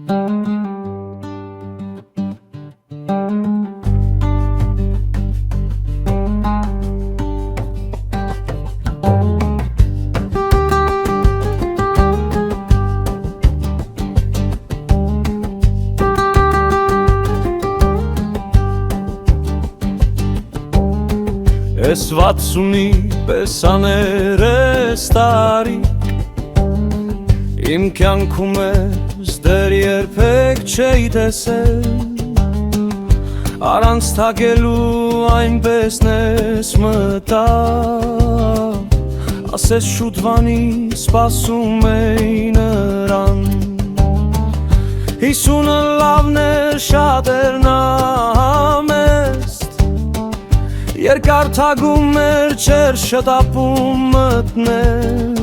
Ես 60-ի պեսաներես տարի Իմ կյանքում ես դեր երբեք չէի տեսել Առանց թագելու այնպես նես մտա Ասես շուտվանի սպասում էի նրան 50-ը լավն էր շատ էր նա համեստ Երկար թագում էր չեր շտապում մտնել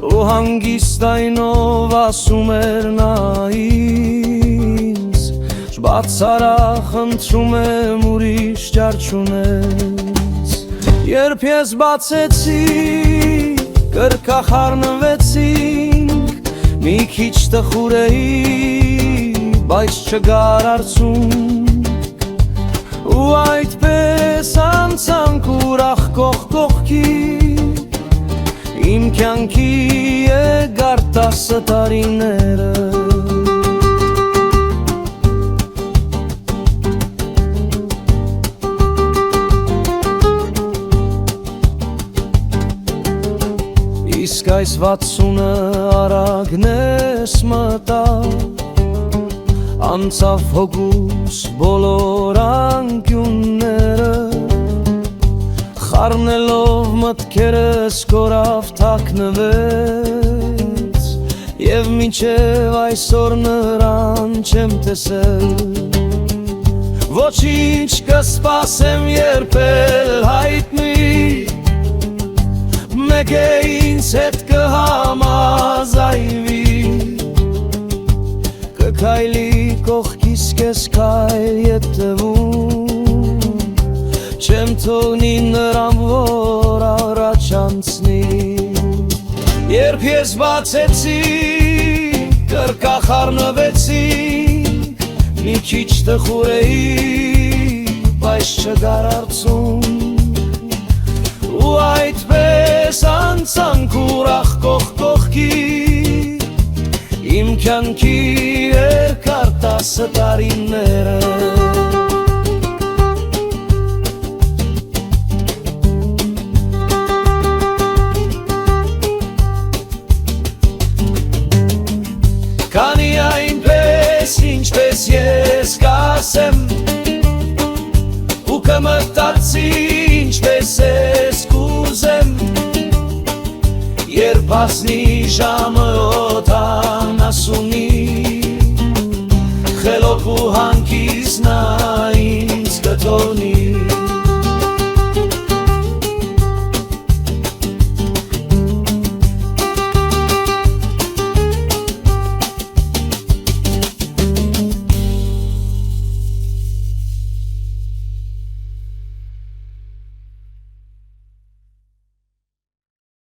Ու հանգիստ այնով ասում էր նա ինձ Շբացարա խնդրում եմ ուրիշ ճար չունես Երբ ես բացեցի կրկախառնվեցինք Մի քիչ տխուր էի բայց չգար արցունք Ու այդպես անցանք ուրախ կողք կողքի Իմ կյանքի եկար 10 տարիները Իսկ այս 60-ը արագնես մտավ Անցավ հոգուս բոլոր անկյունները Խառնելով մտքերս կորավ թաքնվեց Եվ մինչև այսօր նրան չեմ տեսել Ոչինչ կսպասեմ երբել հայտնի Մեկ է ինձ հետ կհամաձայնվի Կքայլի կողքիս կես քայլ ետևում Չեմ թողնի նրան որ առաջ անցնի Երբ ես բացեցի կրկախառնվեցի Մի քիչ տխուր էի բայց չգար արցունք Ու այդպես անցանք ուրախ կողք կողքի Իմ կյանքի երկար 10 տարիները Քանի այնպես ինչպես ես կասեմ Ու կմտածի ինչպես ես կուզեմ Երբ հասնի ժամ